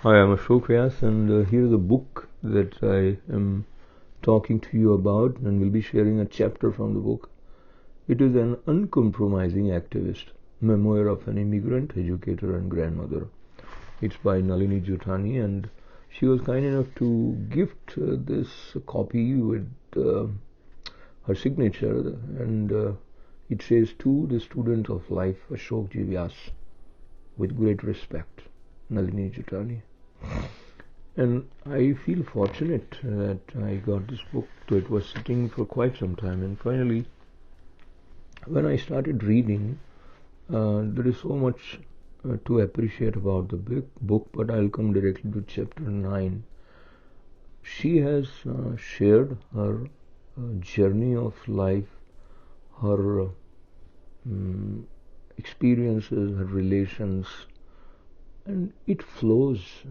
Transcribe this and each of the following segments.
Hi, I'm Ashok Vyas, and here's a book that I am talking to you about, and will be sharing a chapter from the book. It is An Uncompromising Activist, Memoir of an Immigrant, Educator and Grandmother. It's by Nalini Juthani, and she was kind enough to gift this copy with her signature, and it says, "To the student of life, Ashok Vyas, with great respect, Nalini Juthani." And I feel fortunate that I got this book. It was sitting for quite some time, and finally, when I started reading, there is so much to appreciate about the book, but I'll come directly to chapter 9. She has shared her journey of life, her experiences, her relations, and it flows,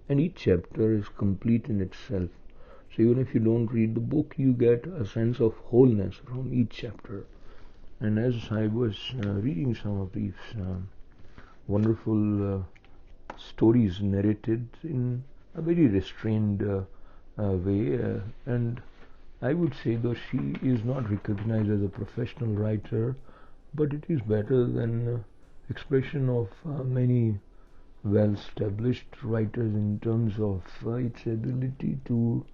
and each chapter is complete in itself. So even if you don't read the book, you get a sense of wholeness from each chapter. And as I was reading some of these wonderful stories narrated in a very restrained way, and I would say, though she is not recognized as a professional writer, but it is better than expression of many well-established writers in terms of its ability to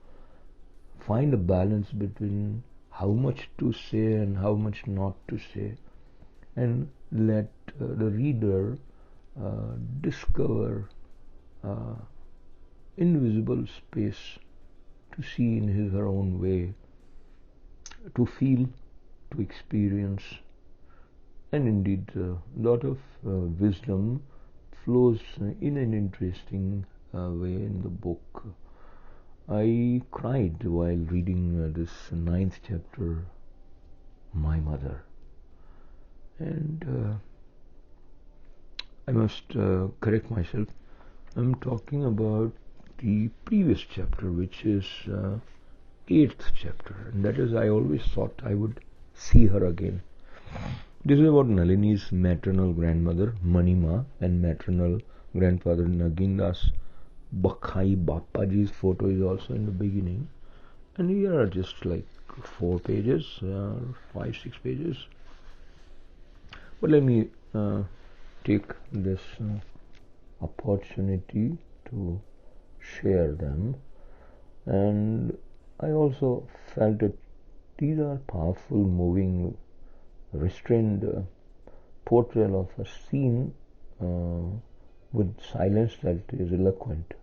find a balance between how much to say and how much not to say, and let the reader discover invisible space to see in his or her own way, to feel, to experience, and indeed a lot of wisdom flows in an interesting way in the book. I cried while reading this 9th chapter, My Mother, and I must correct myself. I'm talking about the previous chapter, which is 8th chapter, and that is, I always thought I would see her again. This is about Nalini's maternal grandmother, Manima, and maternal grandfather, Nagindas Bakhai Bapaji's photo is also in the beginning. And here are just like 4 pages, 5, 6 pages. But let me take this opportunity to share them. And I also felt that these are powerful, moving, restrained portrayal of a scene with silence that is eloquent,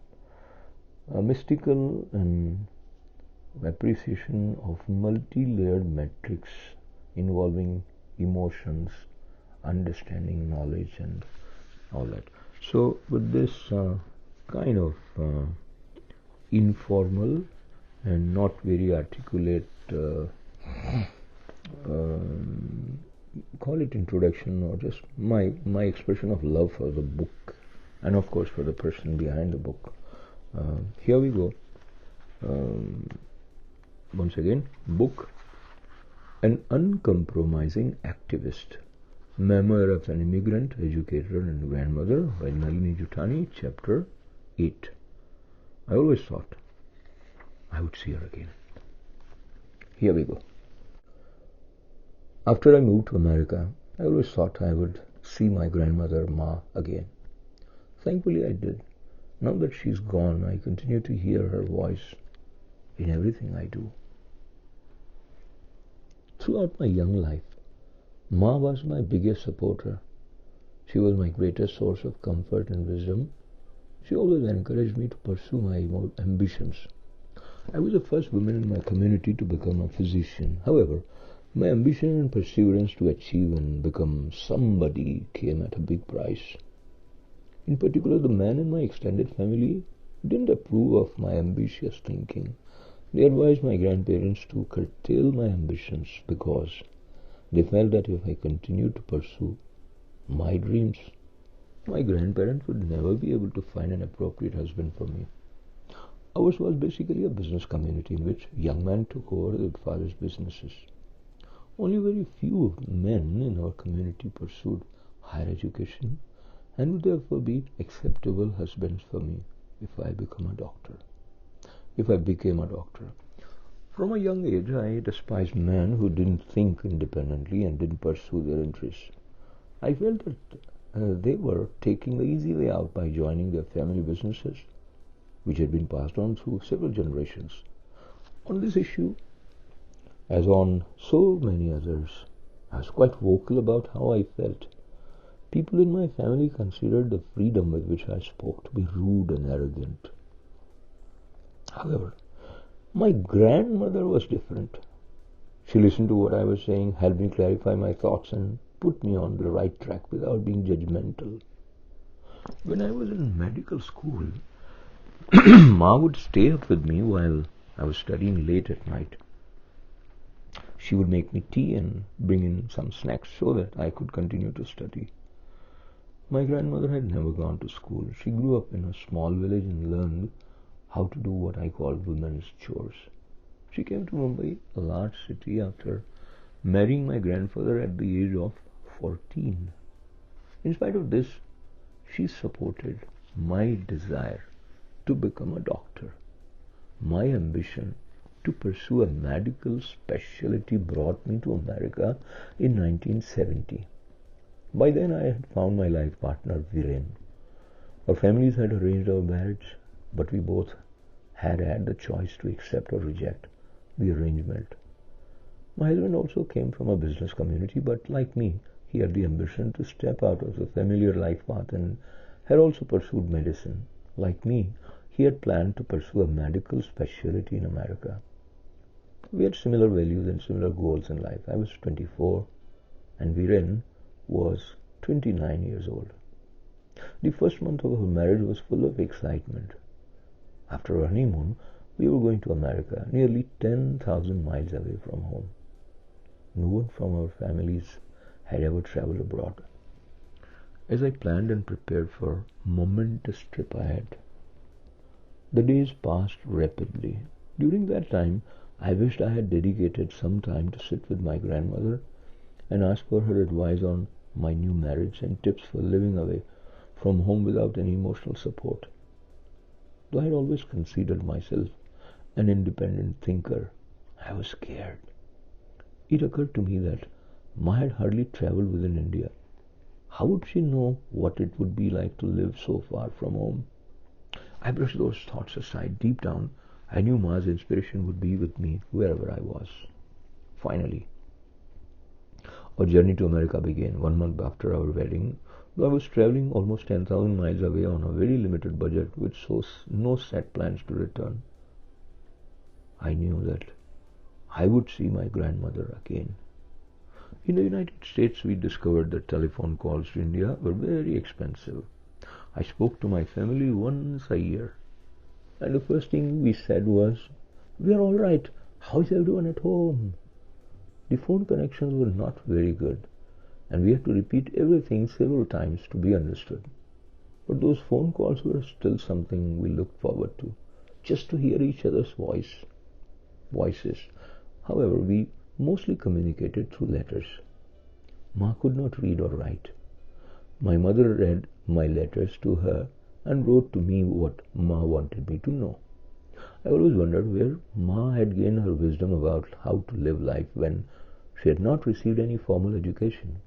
a mystical and appreciation of multi-layered metrics involving emotions, understanding, knowledge, and all that. So with this kind of informal and not very articulate call it introduction, or just my expression of love for the book, and of course for the person behind the book, here we go. Once again, book, An Uncompromising Activist, Memoir of an Immigrant, Educator and Grandmother, by Nalini Juthani, chapter 8. I always thought I would see her again. Here we go. After I moved to America, I always thought I would see my grandmother Ma again. Thankfully I did. Now that she's gone, I continue to hear her voice in everything I do. Throughout my young life, Ma was my biggest supporter. She was my greatest source of comfort and wisdom. She always encouraged me to pursue my ambitions. I was the first woman in my community to become a physician. However, my ambition and perseverance to achieve and become somebody came at a big price. In particular, the men in my extended family didn't approve of my ambitious thinking. They advised my grandparents to curtail my ambitions because they felt that if I continued to pursue my dreams, my grandparents would never be able to find an appropriate husband for me. Ours was basically a business community in which young men took over their father's businesses. Only very few men in our community pursued higher education and would therefore be acceptable husbands for me. if I become a doctor, if I became a doctor. From a young age, I despised men who didn't think independently and didn't pursue their interests. I felt that they were taking the easy way out by joining their family businesses, which had been passed on through several generations. On this issue, as on so many others, I was quite vocal about how I felt. People in my family considered the freedom with which I spoke to be rude and arrogant. However, my grandmother was different. She listened to what I was saying, helped me clarify my thoughts, and put me on the right track without being judgmental. When I was in medical school, Ma would stay up with me while I was studying late at night. She would make me tea and bring in some snacks so that I could continue to study. My grandmother had never gone to school. She grew up in a small village and learned how to do what I call women's chores. She came to Mumbai, a large city, after marrying my grandfather at the age of 14. In spite of this, she supported my desire to become a doctor. My ambition to pursue a medical specialty brought me to America in 1970. By then I had found my life partner, Viren. Our families had arranged our marriage, but we both had the choice to accept or reject the arrangement. My husband also came from a business community, but like me, he had the ambition to step out of the familiar life path and had also pursued medicine. Like me, he had planned to pursue a medical specialty in America. We had similar values and similar goals in life. I was 24 and Viren was 29 years old. The first month of our marriage was full of excitement. After our honeymoon, we were going to America, nearly 10,000 miles away from home. No one from our families had ever traveled abroad. As I planned and prepared for the momentous trip ahead, the days passed rapidly. During that time, I wished I had dedicated some time to sit with my grandmother and ask for her advice on my new marriage and tips for living away from home without any emotional support. Though I had always considered myself an independent thinker, I was scared. It occurred to me that Ma had hardly travelled within India. How would she know what it would be like to live so far from home? I brushed those thoughts aside. Deep down, I knew Ma's inspiration would be with me wherever I was. Finally, our journey to America began 1 month after our wedding. Though I was travelling almost 10,000 miles away on a very limited budget with no set plans to return, I knew that I would see my grandmother again. In the United States, we discovered that telephone calls to India were very expensive. I spoke to my family once a year, and the first thing we said was, "We are all right. How's everyone at home?" The phone connections were not very good, and we had to repeat everything several times to be understood. But those phone calls were still something we looked forward to, just to hear each other's voices. However, we mostly communicated through letters. Ma could not read or write. My mother read my letters to her and wrote to me what Ma wanted me to know. I always wondered where Ma had gained her wisdom about how to live life when she had not received any formal education.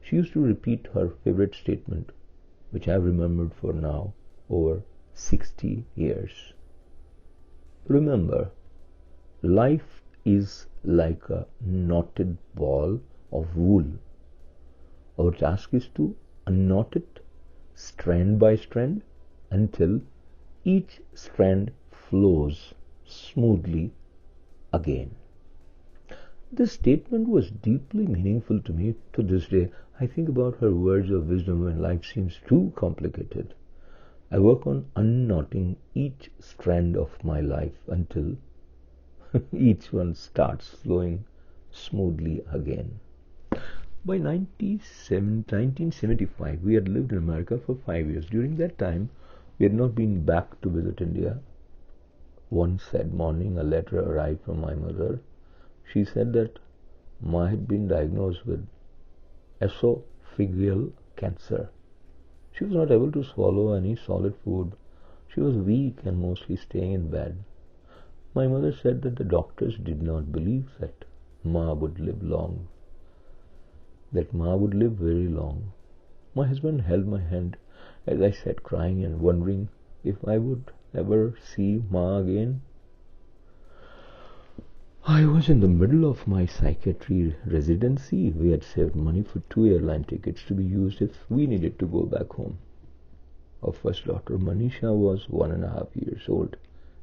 She used to repeat her favorite statement, which I have remembered for now over 60 years. Remember, life is like a knotted ball of wool. Our task is to unknot it strand by strand until each strand flows smoothly again. This statement was deeply meaningful to me. To this day, I think about her words of wisdom when life seems too complicated. I work on unknotting each strand of my life until each one starts flowing smoothly again. By 1975, we had lived in America for 5 years. During that time, we had not been back to visit India. One sad morning, a letter arrived from my mother. She said that Ma had been diagnosed with esophageal cancer. She was not able to swallow any solid food She was weak and mostly staying in bed. My mother said that the doctors did not believe that Ma would live long, that Ma would live very long. My husband held my hand as I sat crying and wondering if I would ever see Ma again. I was in the middle of my psychiatry residency. We had saved money for 2 airline tickets to be used if we needed to go back home. Our first daughter, Manisha, was 1.5 years old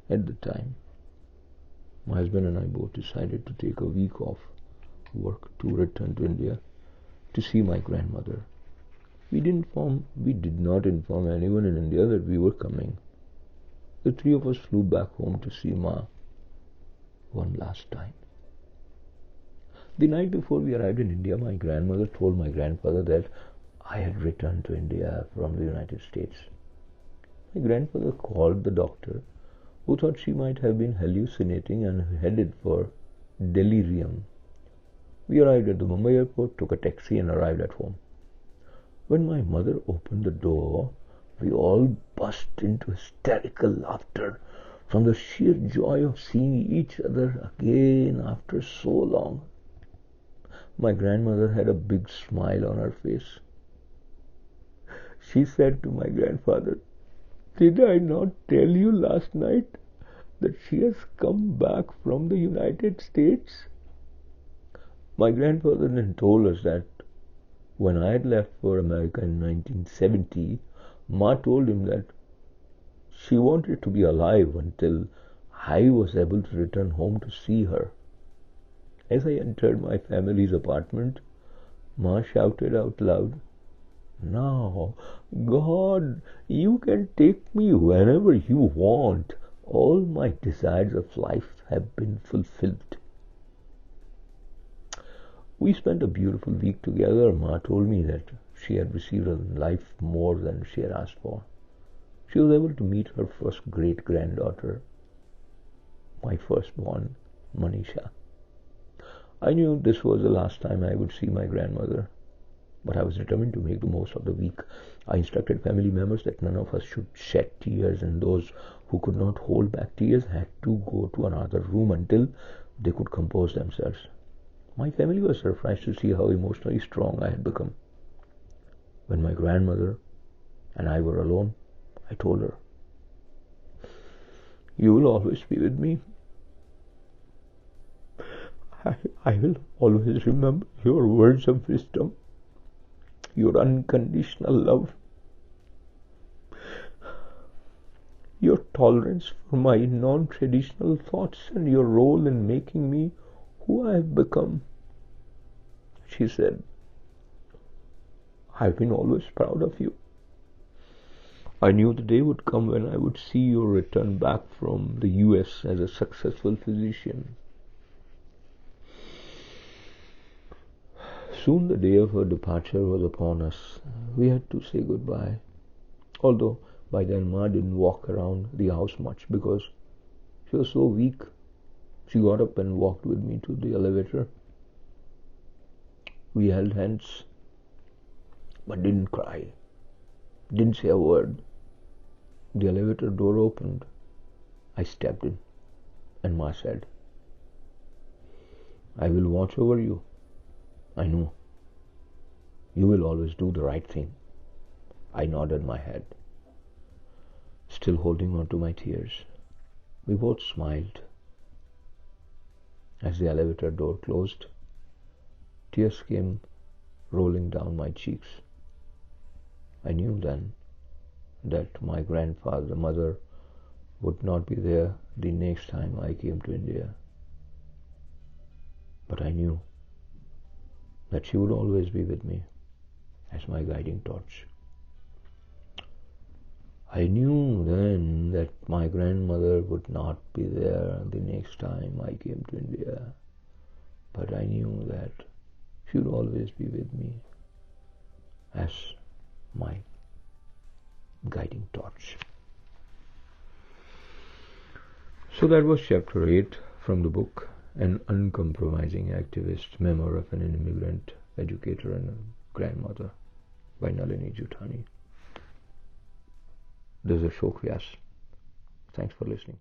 at the time. My husband and I both decided to take a week off work to return to India to see my grandmother. We did not inform anyone in India that we were coming. The three of us flew back home to see Ma one last time. The night before we arrived in India, my grandmother told my grandfather that I had returned to India from the United States. My grandfather called the doctor, who thought she might have been hallucinating and headed for delirium. We arrived at the Mumbai airport, took a taxi and arrived at home. When my mother opened the door, we all burst into hysterical laughter from the sheer joy of seeing each other again after so long. My grandmother had a big smile on her face. She said to my grandfather, "Did I not tell you last night that she has come back from the United States?" My grandfather then told us that when I had left for America in 1970, Ma told him that she wanted to be alive until I was able to return home to see her. As I entered my family's apartment, Ma shouted out loud, "Now, God, you can take me whenever you want. All my desires of life have been fulfilled." We spent a beautiful week together. Ma told me that she had received in life more than she had asked for. She was able to meet her first great-granddaughter, my firstborn, Manisha. I knew this was the last time I would see my grandmother, but I was determined to make the most of the week. I instructed family members that none of us should shed tears, and those who could not hold back tears had to go to another room until they could compose themselves. My family was surprised to see how emotionally strong I had become. When my grandmother and I were alone, I told her, "You will always be with me. I will always remember your words of wisdom, your unconditional love, your tolerance for my non-traditional thoughts, and your role in making me who I have become." She said, "I've been always proud of you. I knew the day would come when I would see you return back from the US as a successful physician." Soon the day of her departure was upon us. We had to say goodbye. Although by then Ma didn't walk around the house much because she was so weak. She got up and walked with me to the elevator. We held hands, but didn't cry, didn't say a word. The elevator door opened. I stepped in, and Ma said, "I will watch over you. I know. You will always do the right thing." I nodded my head, still holding on to my tears. We both smiled. As the elevator door closed, tears came rolling down my cheeks. I knew then that my mother would not be there the next time I came to India. But I knew that she would always be with me as my guiding torch. I knew then that my grandmother would not be there the next time I came to India. But I knew that she would always be with me as my guiding torch. So that was chapter 8 from the book, An Uncompromising Activist, Memoir of an Immigrant Educator and a Grandmother by Nalini Juthani. This is Ashok Vyas. Thanks for listening.